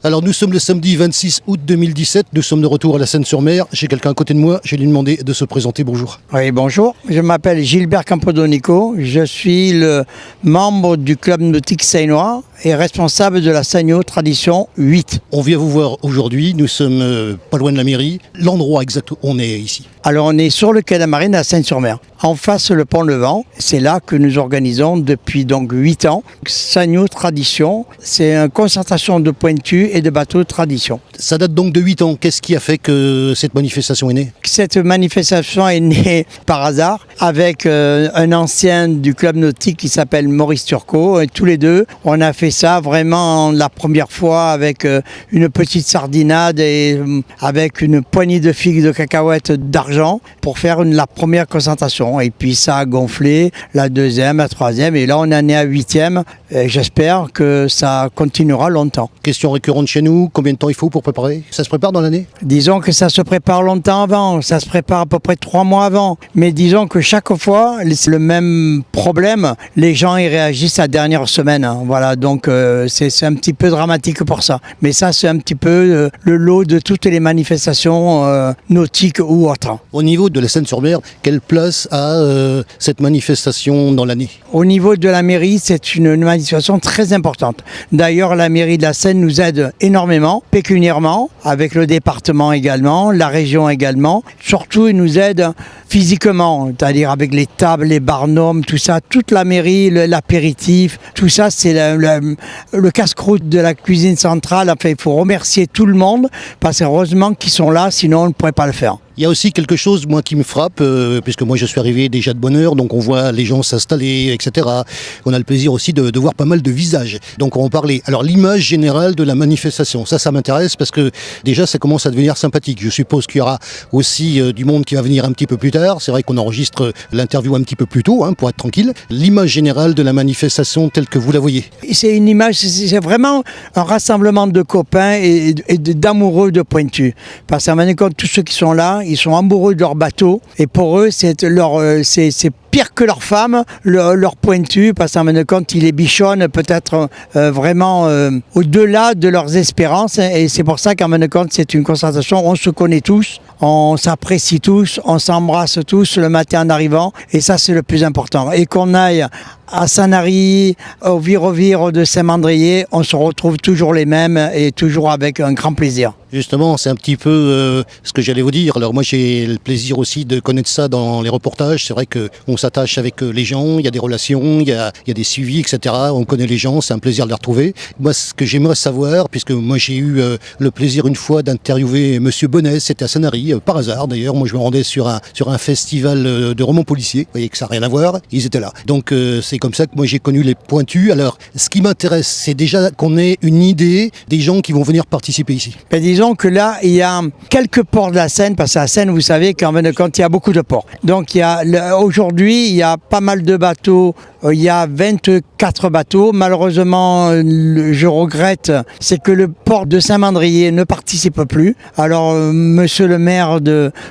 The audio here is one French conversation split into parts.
Alors nous sommes le samedi 26 août 2017, nous sommes de retour à la Seine-sur-Mer. J'ai quelqu'un à côté de moi, je vais lui demander de se présenter. Bonjour. Oui, bonjour. Je m'appelle Gilbert Campodonico. Je suis le membre du club nautique seinois et responsable de la Sagno Tradition 8. On vient vous voir aujourd'hui, nous sommes pas loin de la mairie. L'endroit exact où on est ici. Alors on est sur le quai de la Marine à Seine-sur-Mer. En face le pont Levant, c'est là que nous organisons depuis donc 8 ans. Sagno Tradition, c'est une concertation de pointus et de bateaux de tradition. Ça date donc de 8 ans. Qu'est-ce qui a fait que cette manifestation est née ? Cette manifestation est née par hasard avec un ancien du club nautique qui s'appelle Maurice Turcot. Et tous les deux, on a fait ça vraiment la première fois avec une petite sardinade et avec une poignée de figues de cacahuètes d'argent pour faire la première concentration. Et puis ça a gonflé, la deuxième, la troisième, et là on en est à 8e. J'espère que ça continuera longtemps. Question récurrente chez nous, combien de temps il faut pour préparer ? Ça se prépare dans l'année ? Disons que ça se prépare longtemps avant, ça se prépare à peu près 3 mois avant. Mais disons que chaque fois, c'est le même problème. Les gens y réagissent la dernière semaine. Hein. Voilà, donc c'est un petit peu dramatique pour ça. Mais ça, c'est un petit peu le lot de toutes les manifestations nautiques ou autres. Au niveau de la Seine-sur-Mer, quelle place a cette manifestation dans l'année ? Au niveau de la mairie, c'est une manifestation très importante. D'ailleurs, la mairie de la Seine nous aide énormément, pécuniairement, avec le département également, la région également. Surtout, ils nous aident physiquement, c'est-à-dire avec les tables, les barnums, tout ça, toute la mairie, l'apéritif, tout ça, c'est le casse-croûte de la cuisine centrale. Enfin, il faut remercier tout le monde, parce qu'heureusement qu'ils sont là, sinon on ne pourrait pas le faire. Il y a aussi quelque chose, moi, qui me frappe, puisque moi je suis arrivé déjà de bonne heure, donc on voit les gens s'installer, etc. On a le plaisir aussi de voir pas mal de visages. Donc on va en parler. Alors l'image générale de la manifestation, ça m'intéresse parce que déjà ça commence à devenir sympathique. Je suppose qu'il y aura aussi du monde qui va venir un petit peu plus tard. C'est vrai qu'on enregistre l'interview un petit peu plus tôt, pour être tranquille. L'image générale de la manifestation telle que vous la voyez. C'est une image, c'est vraiment un rassemblement de copains et d'amoureux de pointus. Parce qu'à un compte, tous ceux qui sont là, ils sont amoureux de leur bateau et pour eux c'est pire que leurs femmes, leur pointu, parce qu'en fin de compte, ils les bichonnent peut-être vraiment au-delà de leurs espérances. Et c'est pour ça qu'en fin de compte, c'est une concertation. On se connaît tous, on s'apprécie tous, on s'embrasse tous le matin en arrivant. Et ça, c'est le plus important. Et qu'on aille à Sanary, au Virovire de Saint-Mandrier, on se retrouve toujours les mêmes et toujours avec un grand plaisir. Justement, c'est un petit peu ce que j'allais vous dire. Alors moi, j'ai le plaisir aussi de connaître ça dans les reportages. C'est vrai qu'on s'attache avec les gens, il y a des relations, il y a des suivis, etc. On connaît les gens, c'est un plaisir de les retrouver. Moi, ce que j'aimerais savoir, puisque moi j'ai eu le plaisir une fois d'interviewer Monsieur Bonnet, c'était à Sanary, par hasard d'ailleurs. Moi, je me rendais sur un festival de romans policiers. Vous voyez que ça n'a rien à voir, ils étaient là. Donc c'est comme ça que moi j'ai connu les pointus. Alors, ce qui m'intéresse, c'est déjà qu'on ait une idée des gens qui vont venir participer ici. Disons que là, il y a quelques ports de la Seine, parce que la Seine, vous savez qu'en fin de compte, il y a beaucoup de ports. Donc aujourd'hui, il y a pas mal de bateaux. Il y a 24 bateaux. Malheureusement, je regrette, c'est que le port de Saint-Mandrier ne participe plus. Alors, monsieur le maire,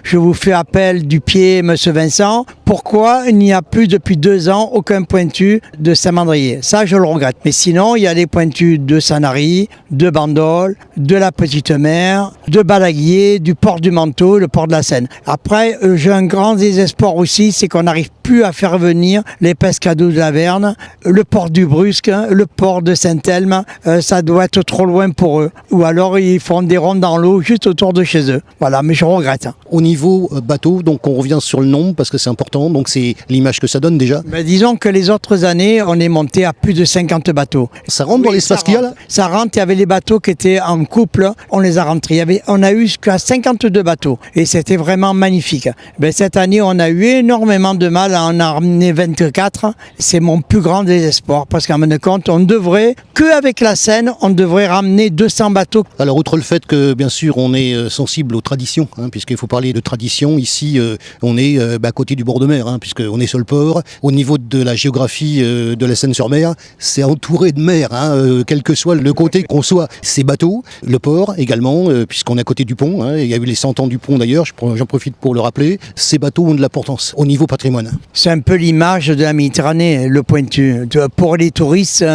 je vous fais appel du pied, monsieur Vincent. Pourquoi il n'y a plus depuis 2 ans aucun pointu de Saint-Mandrier ? Ça, je le regrette. Mais sinon, il y a des pointus de Sanary, de Bandol, de la Petite Mer, de Balaguier, du port du Manteau, le port de la Seine. Après, j'ai un grand désespoir aussi, c'est qu'on n'arrive plus à faire venir les pescados de la Verne, le port du Brusque, le port de Saint-Elme, ça doit être trop loin pour eux. Ou alors ils font des rondes dans l'eau juste autour de chez eux. Voilà, mais je regrette. Au niveau bateau, donc on revient sur le nombre parce que c'est important, donc c'est l'image que ça donne déjà. Disons que les autres années, on est monté à plus de 50 bateaux. Ça rentre dans l'espace qu'il y a là ? Ça rentre, il y avait les bateaux qui étaient en couple, on les a rentrés. On a eu jusqu'à 52 bateaux et c'était vraiment magnifique. Cette année, on a eu énormément de mal à en ramener 24. C'est mon plus grand désespoir parce qu'en fin de compte, on devrait, qu'avec la Seine, on devrait ramener 200 bateaux. Alors, outre le fait que, bien sûr, on est sensible aux traditions, puisqu'il faut parler de tradition, ici, on est à côté du bord de de mer, hein, puisqu'on est sur le port. Au niveau de la géographie de la Seine-sur-Mer, c'est entouré de mer, hein, quel que soit le côté qu'on soit. Ces bateaux, le port également, puisqu'on est à côté du pont, hein, il y a eu les 100 ans du pont d'ailleurs, j'en profite pour le rappeler. Ces bateaux ont de l'importance au niveau patrimoine. C'est un peu l'image de la Méditerranée, le Pointu. Pour les touristes,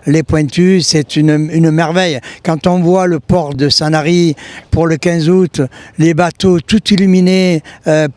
les Pointus, c'est une merveille. Quand on voit le port de Sanary pour le 15 août, les bateaux tout illuminés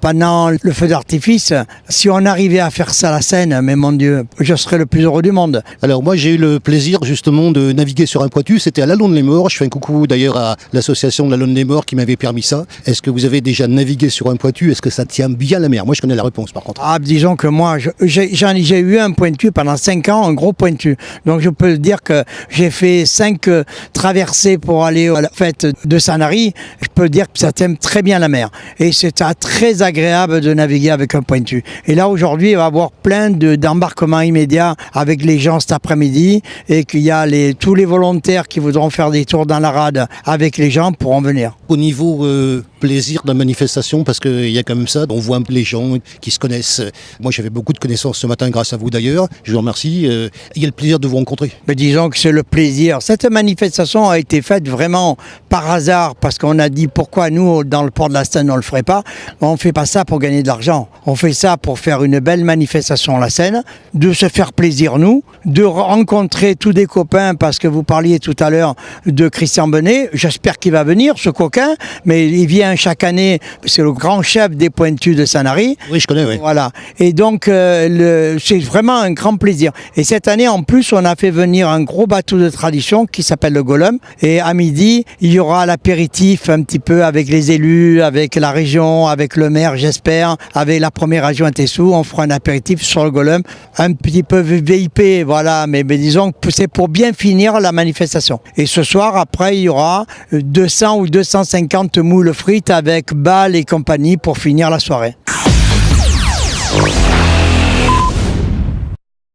pendant le feu d'artifice, si on arrivait à faire ça à la Seine, mais mon Dieu, je serais le plus heureux du monde. Alors moi j'ai eu le plaisir justement de naviguer sur un Pointu, c'était à la Londe-les-Morts. Je fais un coucou d'ailleurs à l'association de la Londe-les-Morts qui m'avait permis ça. Est-ce que vous avez déjà navigué sur un Pointu? Est-ce que ça tient bien la mer? Moi je connais la réponse par contre. Ah, disons que moi, j'ai eu un Pointu pendant 5 ans, un gros Pointu. Donc je peux dire que j'ai fait 5 traversées pour aller à la fête de Sanary. Je peux dire que ça tient très bien la mer. Et c'est très agréable de naviguer avec un Pointu. Et là aujourd'hui, il va y avoir plein d'embarquements immédiats avec les gens cet après-midi et qu'il y a tous les volontaires qui voudront faire des tours dans la rade avec les gens pourront venir. Au niveau plaisir de la manifestation, parce qu'il y a quand même ça, on voit les gens qui se connaissent. Moi j'avais beaucoup de connaissances ce matin grâce à vous d'ailleurs, je vous remercie. Il y a le plaisir de vous rencontrer. Mais disons que c'est le plaisir. Cette manifestation a été faite vraiment par hasard parce qu'on a dit pourquoi nous dans le port de la Seine on le ferait pas. On fait pas ça pour gagner de l'argent. On fait ça pour faire une belle manifestation à la Seine, de se faire plaisir nous, de rencontrer tous des copains parce que vous parliez tout à l'heure de Christian Benet. J'espère qu'il va venir ce coquin, mais il vient chaque année. C'est le grand chef des Pointus de Sanary. Oui, je connais, oui. Voilà. Et donc c'est vraiment un grand plaisir. Et cette année en plus on a fait venir un gros bateau de tradition qui s'appelle le Golem. Et à midi il y aura l'apéritif un petit peu avec les élus, avec la région, avec le maire j'espère, avec la première adjointe Tessou. On fera un apéritif sur le Golem, un petit peu VIP, voilà, mais disons que c'est pour bien finir la manifestation. Et ce soir, après, il y aura 200 ou 250 moules frites avec balles et compagnie pour finir la soirée.